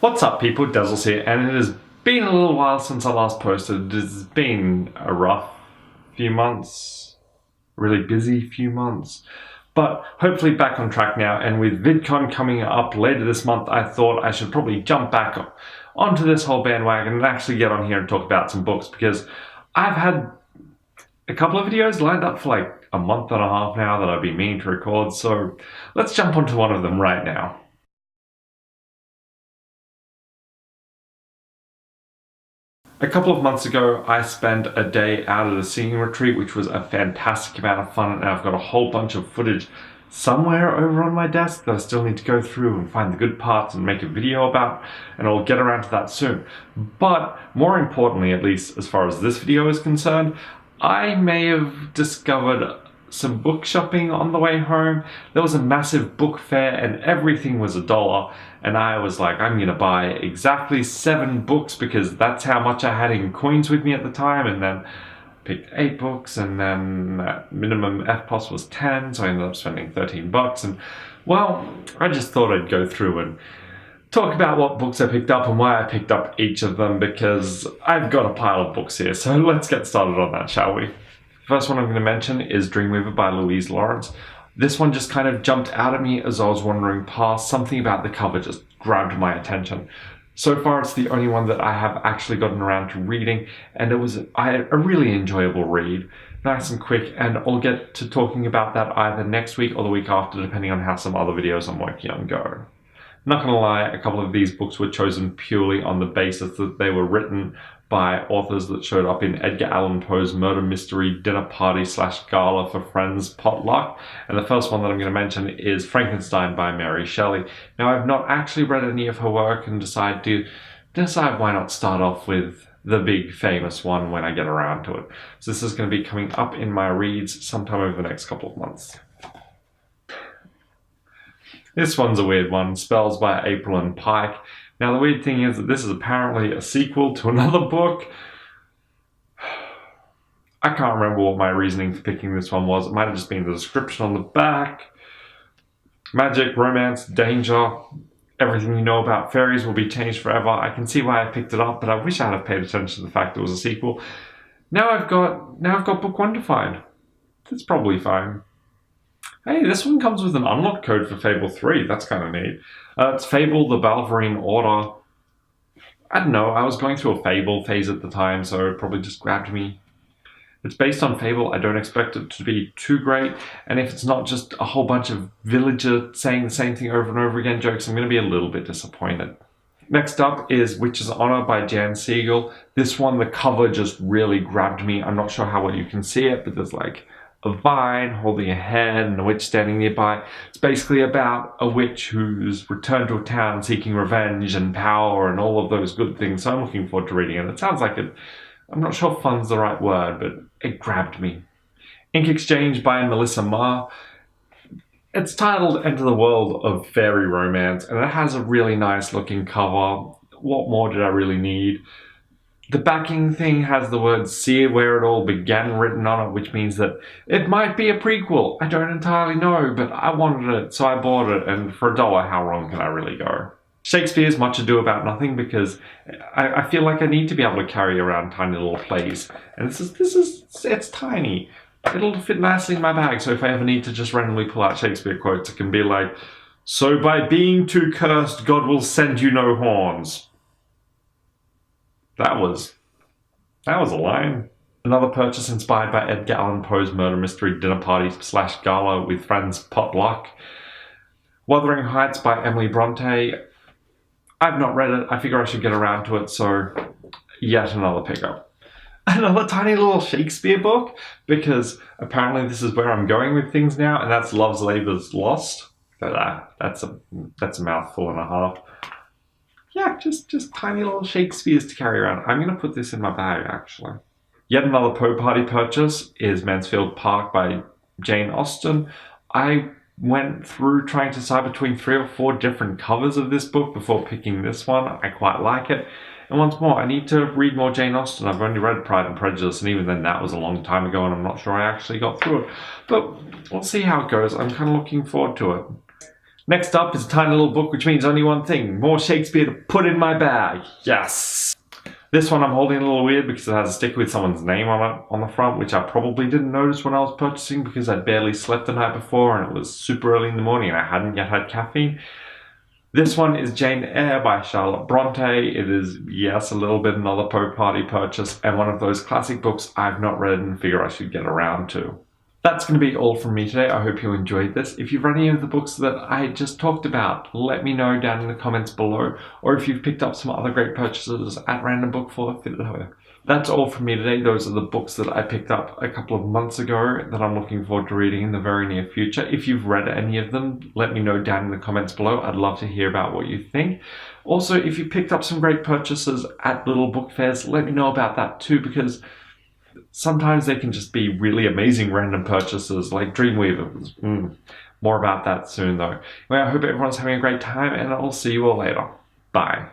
What's up people, Dazzles here, and it has been a little while since I last posted. It's been a rough few months, really busy few months, but hopefully back on track now, and with VidCon coming up later this month, I thought I should probably jump back onto this whole bandwagon and actually get on here and talk about some books, because I've had a couple of videos lined up for like a month and a half now that I've been meaning to record, so let's jump onto one of them right now. A couple of months ago, I spent a day out at a singing retreat, which was a fantastic amount of fun, and I've got a whole bunch of footage somewhere over on my desk that I still need to go through and find the good parts and make a video about, and I'll get around to that soon. But more importantly, at least as far as this video is concerned, I may have discovered some book shopping on the way home. There was a massive book fair and everything was $1, and I was like, I'm gonna buy exactly 7 books because that's how much I had in coins with me at the time, and then picked 8 books, and then minimum FPOS was 10, so I ended up spending $13, and well, I just thought I'd go through and talk about what books I picked up and why I picked up each of them, because I've got a pile of books here, so let's get started on that, shall we? First one I'm going to mention is Dreamweaver by Louise Lawrence. This one just kind of jumped out at me as I was wandering past. Something about the cover just grabbed my attention. So far it's the only one that I have actually gotten around to reading, and it was a really enjoyable read. Nice and quick, and I'll get to talking about that either next week or the week after, depending on how some other videos I'm working on go. Not gonna lie, a couple of these books were chosen purely on the basis that they were written by authors that showed up in Edgar Allan Poe's murder mystery dinner party / gala for friends potluck. And the first one that I'm going to mention is Frankenstein by Mary Shelley. Now, I've not actually read any of her work and decided why not start off with the big famous one when I get around to it. So this is going to be coming up in my reads sometime over the next couple of months. This one's a weird one, Spells by April and Pike. Now the weird thing is that this is apparently a sequel to another book. I can't remember what my reasoning for picking this one was. It might have just been the description on the back. Magic, romance, danger, everything you know about fairies will be changed forever. I can see why I picked it up, but I wish I had paid attention to the fact it was a sequel. Now I've got book 1 to find. It's probably fine. Hey, this one comes with an unlock code for Fable 3. That's kind of neat. It's Fable, the Balverine Order. I don't know, I was going through a Fable phase at the time, so it probably just grabbed me. It's based on Fable. I don't expect it to be too great, and if it's not just a whole bunch of villager saying the same thing over and over again jokes, I'm going to be a little bit disappointed. Next up is Witch's Honor by Jan Siegel. This one, the cover just really grabbed me. I'm not sure how well you can see it, but there's like a vine holding a head and a witch standing nearby. It's basically about a witch who's returned to a town seeking revenge and power and all of those good things. So I'm looking forward to reading it. It sounds like it, I'm not sure fun's the right word, but it grabbed me. Ink Exchange by Melissa Marr. It's titled Enter the World of Fairy Romance, and it has a really nice looking cover. What more did I really need? The backing thing has the word "See Where It All Began" written on it, which means that it might be a prequel. I don't entirely know, but I wanted it, so I bought it, and for $1, how wrong can I really go? Shakespeare's Much Ado About Nothing, because I feel like I need to be able to carry around tiny little plays, and it's tiny. It'll fit nicely in my bag, so if I ever need to just randomly pull out Shakespeare quotes, it can be like, "So by being too cursed, God will send you no horns." That was a line. Another purchase inspired by Edgar Allan Poe's murder mystery dinner party / gala with friends potluck. Wuthering Heights by Emily Bronte. I've not read it. I figure I should get around to it, so yet another pickup. Another tiny little Shakespeare book, because apparently this is where I'm going with things now, and that's Love's Labour's Lost. But that's a mouthful and a half. Yeah, just tiny little Shakespeares to carry around. I'm going to put this in my bag, actually. Yet another Poe Party purchase is Mansfield Park by Jane Austen. I went through trying to decide between 3 or 4 different covers of this book before picking this one. I quite like it. And once more, I need to read more Jane Austen. I've only read Pride and Prejudice, and even then that was a long time ago, and I'm not sure I actually got through it. But we'll see how it goes. I'm kind of looking forward to it. Next up is a tiny little book which means only one thing: more Shakespeare to put in my bag. Yes! This one I'm holding a little weird because it has a sticker with someone's name on it on the front, which I probably didn't notice when I was purchasing because I'd barely slept the night before and it was super early in the morning and I hadn't yet had caffeine. This one is Jane Eyre by Charlotte Bronte. It is, yes, a little bit another Poe Party purchase and one of those classic books I've not read and figure I should get around to. That's going to be all from me today. I hope you enjoyed this. If you've read any of the books that I just talked about, let me know down in the comments below. Or if you've picked up some other great purchases at Random Book for That's all from me today. Those are the books that I picked up a couple of months ago that I'm looking forward to reading in the very near future. If you've read any of them, let me know down in the comments below. I'd love to hear about what you think. Also, if you picked up some great purchases at little book fairs, let me know about that too, because sometimes they can just be really amazing random purchases like Dreamweaver. More about that soon though. Anyway, I hope everyone's having a great time and I'll see you all later. Bye.